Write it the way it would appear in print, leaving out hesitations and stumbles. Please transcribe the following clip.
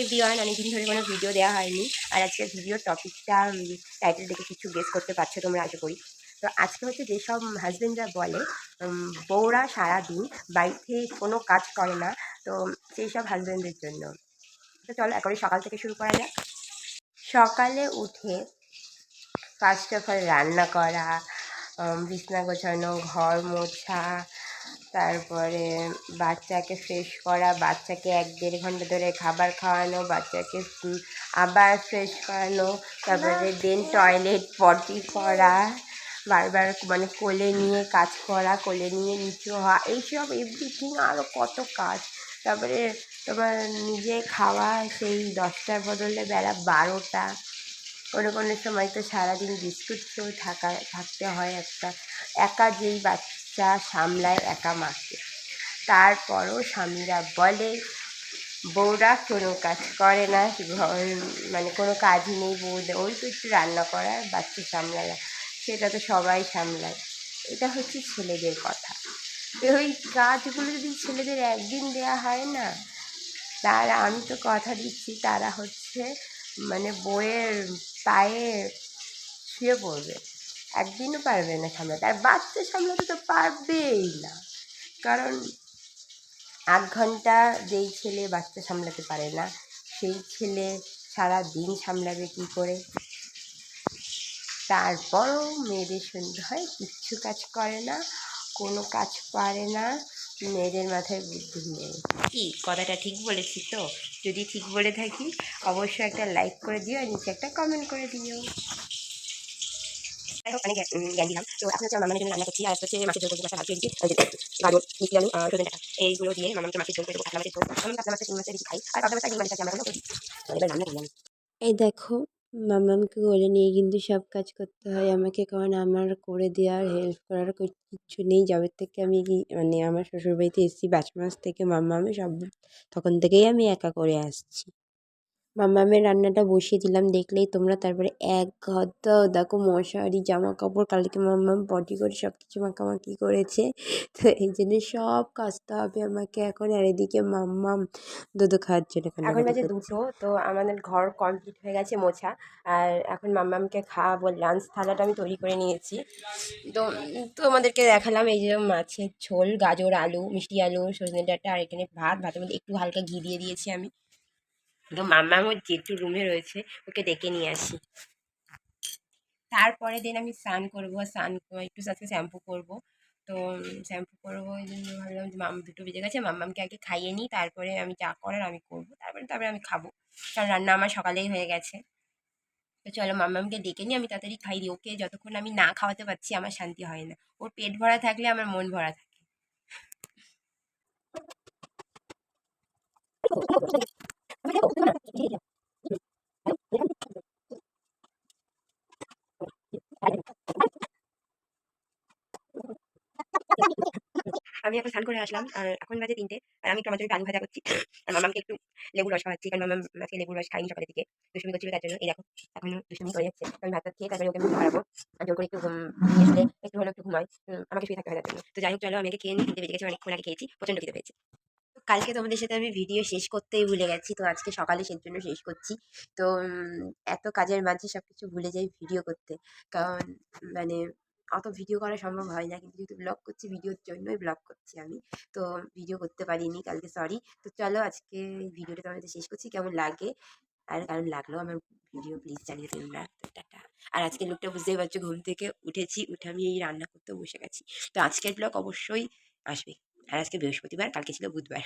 Everyone, অনেকদিন ধরে কোনো ভিডিও দেওয়া হয়নি। আর আজকের ভিডিওর টপিকটা টাইটেল দেখে কিছু গেস করতে পারছো তোমরা আশা করি। তো আজকে হচ্ছে যেসব হাজবেন্ডরা বলে বউরা সারাদিন বাড়িতে কোনো কাজ করে না, তো সেই সব হাজবেন্ডদের জন্য। তো চলো একবারে সকাল থেকে শুরু করা যাক। সকালে উঠে ফার্স্ট অফ অল রান্না করা, বিছনা গোছানো, ঘর মোছা, তারপরে বাচ্চাকে ফ্রেশ করা, বাচ্চাকে 1-1.5 ঘন্টা ধরে খাবার খাওয়ানো, বাচ্চাকে আবার ফ্রেশ করানো, তারপরে দেন টয়লেট পটি করা, বারবার মানে কোলে নিয়ে কাজ করা, কোলে নিয়ে নিচু হওয়া, এইসব এভরিথিং আরও কত কাজ। তারপরে তোমার নিজে খাওয়া, সেই 10টার বদলে বেলা 12টা। কোনো কোনো সময় তো সারাদিন বিস্কুট খেয়েও থাকতে হয় একা যেই বাচ্চা সামলায় একা মাকে। তারপরও স্বামীরা বলে বউরা কোনো কাজ করে না, মানে কোনো কাজই নেই বউদের, ওই তো একটু রান্না করা, বাচ্চা সামলায়, সেটা তো সবাই সামলায়। এটা হচ্ছে ছেলেদের কথা। ওই কাজগুলো যদি ছেলেদের একদিন দেয়া হয় না, তারা, আমি তো কথা দিচ্ছি, তারা হচ্ছে মানে বউয়ের পায়ে শুয়ে পড়বে, একদিনও পারবে না সামলাতে। আর বাচ্চা সামলাতে তো পারবেই না, কারণ 8 ঘন্টা যেই ছেলে বাচ্চা সামলাতে পারে না, সেই ছেলে সারা দিন সামলাবে কী করে? তারপরও মেয়েদের শুনতে হয় কিচ্ছু কাজ করে না, কোনো কাজ পারে না, মেয়েদের মাথায় বুদ্ধি নেই। কি কথাটা ঠিক বলেছি তো? যদি ঠিক বলে থাকি অবশ্যই একটা লাইক করে দিও আর নিচে একটা কমেন্ট করে দিও। যাই হোক, অনেক জ্ঞান দিলাম। তো এখন হচ্ছে মামার জন্য রান্না করছি। আর হচ্ছে মাছের ঝোল করছি, মাছের ভাত দিয়েছি, গাজর, মিষ্টি আলু, সজনে ডাঁটা, এইগুলো দিয়ে মামাকে মাছের ঝোল করে দেবো। কাতলা মাছের ঝোল, আমি কাতলা মাছের, চিংড়ি মাছের বেশি খাই, আর পাবদা মাছ আর ডিম মাছ আছে, আমরা কোনো করি। এবার রান্না করলাম। এই দেখো, মামামকে কোলে নিয়ে কিন্তু সব কাজ করতে হয় আমাকে, কারণ আমার করে দেওয়ার হেল্প করার কিচ্ছু নেই। যবে থেকে আমি মানে আমার শ্বশুরবাড়িতে এসেছি 5 মাস থেকে মামামে সব, তখন থেকেই আমি একা করে আসছি। মামামের রান্নাটা বসিয়ে দিলাম, দেখলেই তোমরা। তারপরে এক ঘন্টা দেখো মশারি, জামা কাপড়, কালকে মামাম পটি করে সব কিছু মাখামাখি করেছে, তো এই জন্য সব কাচতে হবে আমাকে এখন। আর এদিকে মাম্মাম দুধ খাওয়ার জন্য এখন কান্নাকাটি বাজে করছে। 2টো, তো আমাদের ঘর কমপ্লিট হয়ে গেছে মোছা। আর এখন মাম্মামকে খাওয়াবো, লাঞ্চ থালাটা আমি তৈরি করে নিয়েছি। তো আমাদেরকে দেখালাম, এই যে মাছের ঝোল, গাজর, আলু, মিষ্টি আলু, সজনে ডাঁটা, আর এখানে ভাতের মধ্যে একটু হালকা ঘি দিয়ে দিয়েছি আমি। তো মাম্মামও যেটু রুমে রয়েছে, ওকে ডেকে নিয়ে আসি। তারপরে দিন আমি স্নান করবো, একটু আজকে শ্যাম্পু করবো। তো শ্যাম্পু করবো, এই জন্য ভাবলাম যে 2টো বেজে গেছে, মাম্মামকে আগে খাইয়ে নিই, তারপরে আমি যা করার আমি করবো, তারপরে আমি খাবো, কারণ রান্না আমার সকালেই হয়ে গেছে। তো চলো মাম্মামকে ডেকে নিই, আমি তাড়াতাড়ি খাই দিই ওকে। যতক্ষণ আমি না খাওয়াতে পারছি আমার শান্তি হয় না। ওর পেট ভরা থাকলে আমার মন ভরা থাকে। আমি এখন স্নান করে আসলাম, আর এখন বাজে 3টে, আর আমি টমেটোর আলু ভাজা করছি। আর মামাকে একটু লেবুর রস খাওয়াচ্ছি, কারণ মামাম আজকে লেবুর রস খাইনি সকালের দিকে, দুষ্টুমি করছিল তার জন্য। এই দেখো এখনো দুষ্টুমি করে যাচ্ছে। আমি ভাত খেয়ে তারপরে ওকে আমি হারাবো, আর জোর করে একটু নিয়ে আসলে একটু হলো একটু ঘুমাই, আমাকে শুয়ে থাকতে হয় তার জন্য। তো যাই হোক, চলো আমি আগে খেয়ে নিই, 3টে বেজে গেছে, অনেকক্ষণ আগে খেয়েছি, প্রচণ্ড খিদে পেয়েছে। কালকে তোমাদের সাথে আমি ভিডিও শেষ করতেই ভুলে গেছি, তো আজকে সকালে সেই জন্য শেষ করছি। তো এত কাজের মাঝে সব কিছু ভুলে যাই ভিডিও করতে, কারণ মানে অত ভিডিও করা সম্ভব হয় না, কিন্তু যেহেতু ব্লগ করছি, ভিডিওর জন্যই ব্লগ করছি আমি, তো ভিডিও করতে পারিনি কালকে, সরি। তো চলো আজকে ভিডিওটা তোমাদের শেষ করছি, কেমন লাগে আর কারণ লাগলো আমার ভিডিও প্লিজ জানিয়ে তোমরা। তো টাটা। আর আজকের লুকটা বুঝতেই পারছো, ঘুম থেকে উঠেছি, উঠে আমি এই রান্না করতে বসে গেছি। তো আজকের ব্লগ অবশ্যই আসবে। আর আজকে বৃহস্পতিবার, কালকে ছিল বুধবার।